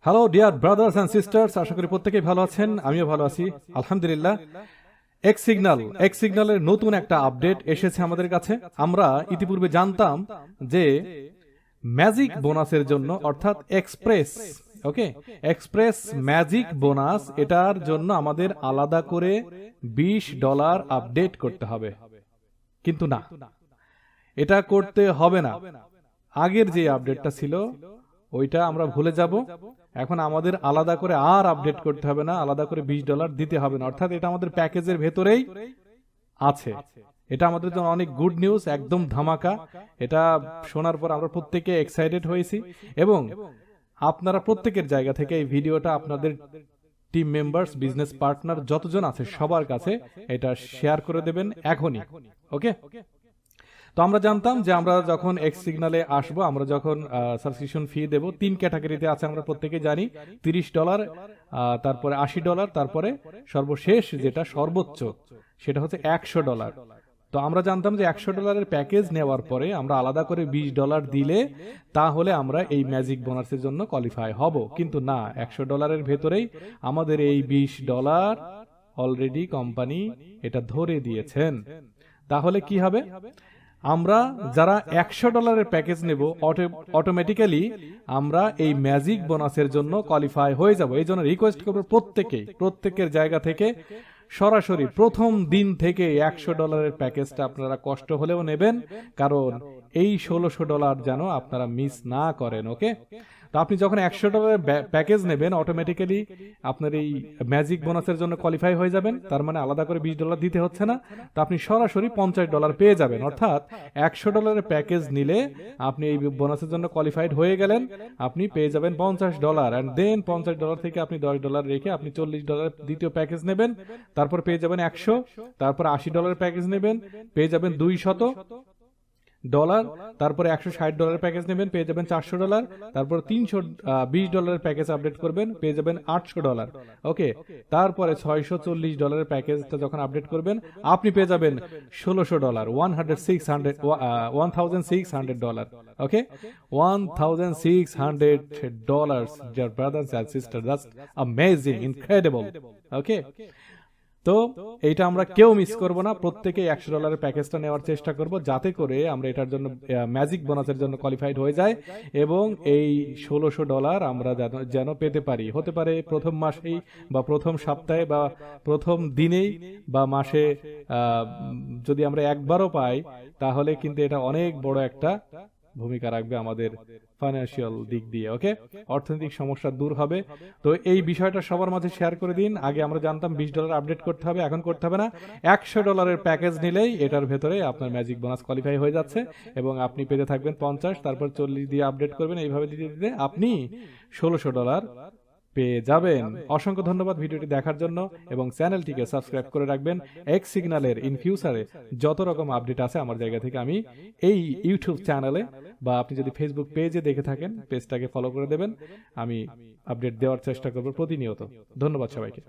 Hello dear brothers and sisters, আশা করি প্রত্যেকেই ভালো আছেন। আমিও ভালো আছি আলহামদুলিল্লাহ। এক্স সিগন্যালের নতুন একটা আপডেট এসেছে আমাদের কাছে। আমরা ইতিপূর্বে জানতাম যে ম্যাজিক বোনাসের জন্য, অর্থাৎ এক্সপ্রেস ম্যাজিক বোনাস, এটার জন্য আমাদের আলাদা করে $20 আপডেট করতে হবে। কিন্তু না, এটা করতে হবে না। আগের যে আপডেটটা ছিল ওইটা আমরা ভুলে যাব। এখন আমাদের আলাদা করে আর আপডেট করতে হবে না, আলাদা করে $20 দিতে হবে না, অর্থাৎ এটা আমাদের প্যাকেজের ভেতরেই আছে। এটা আমাদের জন্য অনেক গুড নিউজ, একদম ধামাকা। এটা শোনার পর আমরা প্রত্যেকে এক্সাইটেড হয়েছি এবং আপনারা প্রত্যেকের জায়গা থেকে এই ভিডিওটা আপনাদের টিম মেম্বার্স, বিজনেস পার্টনার যতজন আছে সবার কাছে এটা শেয়ার করে দেবেন এখনই। ওকে, তো আমরা জানতাম যে আমরা যখন এক্স সিগনালে আসবো, আমরা যখন সাবস্ক্রিপশন ফি দেব, 3 ক্যাটাগরিতে আছে, আমরা প্রত্যেকে জানি। $30, তারপরে $80, তারপরে সর্বশেষ যেটা সর্বোচ্চ সেটা হচ্ছে $100। তো আমরা জানতাম যে $100 প্যাকেজ নেওয়ার পরে আমরা আলাদা করে $20 দিলে তাহলে আমরা এই ম্যাজিক বোনাসের জন্য কোয়ালিফাই হব। কিন্তু না, $100 ভেতরেই আমাদের এই $20 অলরেডি কোম্পানি এটা ধরে দিয়েছেন। তাহলে কি হবে? আমরা যারা $100 প্যাকেজ নেব, অটোমেটিক্যালি আমরা এই ম্যাজিক বোনাসের জন্য কোয়ালিফাই হয়ে যাব। এই জন্য রিকোয়েস্ট করবো প্রত্যেকের জায়গা থেকে সরাসরি প্রথম দিন থেকে $100 প্যাকেজটা আপনারা কষ্ট হলেও নেবেন, কারণ এই $1600 যেন আপনারা মিস না করেন। ওকে, তো আপনি যখন $100 প্যাকেজ নেবেন, অটোমেটিক্যালি আপনার এই ম্যাজিক বোনাসের জন্য কোয়ালিফাই হয়ে যাবেন। তার মানে আলাদা করে $20 দিতে হচ্ছে না, তো আপনি সরাসরি $50 পেয়ে যাবেন। অর্থাৎ $100 প্যাকেজ নিলে আপনি এই বোনাসের জন্য কোয়ালিফাইড হয়ে গেলেন, আপনি পেয়ে যাবেন $50। অ্যান্ড দেন $50 থেকে আপনি $10 রেখে আপনি $40 দ্বিতীয় প্যাকেজ নেবেন, তারপর পেয়ে যাবেন 100। তারপর $80 প্যাকেজ নেবেন, পেয়ে যাবেন $200। তারপরে $160 প্যাকেজ নেবেন, পেয়ে যাবেন $400। তারপর $320 প্যাকেজ আপডেট করবেন, পেয়ে যাবেন $800। ওকে, তারপরে $640 প্যাকেজটা যখন আপডেট করবেন আপনি পেয়ে যাবেন $1600, $1600। ওকে, $1600, dear brothers and sisters, that's amazing, incredible. ওকে, তো এইটা আমরা কেউ মিস করব না, প্রত্যেকে $100 প্যাকেজটা নেওয়ার চেষ্টা করব, যাতে করে আমরা এটার জন্য ম্যাজিক বোনাসের জন্য কোয়ালিফাইড হয়ে যায় এবং এই $1600 আমরা যেন পেতে পারি। হতে পারে প্রথম মাসেই বা প্রথম সপ্তাহে বা প্রথম দিনেই বা মাসে, যদি আমরা একবারও পাই তাহলে কিন্তু এটা অনেক বড় একটা ভূমিকা রাখবে আমাদের ফাইন্যান্সিয়াল দিক দিয়ে। ওকে, অর্থনৈতিক সমস্যা দূর হবে। তো এই বিষয়টা সবার মাঝে শেয়ার করে দিন। আগে আমরা জানতাম $20 আপডেট করতে হবে, এখন করতে হবে না। $100 প্যাকেজ নিলেই এটার ভেতরে আপনার ম্যাজিক বোনাস কোয়ালিফাই হয়ে যাচ্ছে এবং আপনি পেতে থাকবেন 50, তারপর 40 দিয়ে আপডেট করবেন। এইভাবে দিতে দিতে আপনি $1600 পেয়ে যাবেন। অসংখ্য ধন্যবাদ ভিডিওটি দেখার জন্য এবং চ্যানেলটিকে সাবস্ক্রাইব করে রাখবেন। এক্স সিগন্যালের ইন ফিউচারে যত রকম আপডেট আছে আমার জায়গা থেকে আমি এই ইউটিউব চ্যানেলে, বা আপনি যদি ফেসবুক পেজে দেখে থাকেন পেজটাকে ফলো করে দেবেন। আমি আপডেট দেওয়ার চেষ্টা করব প্রতিনিয়ত। ধন্যবাদ সবাইকে।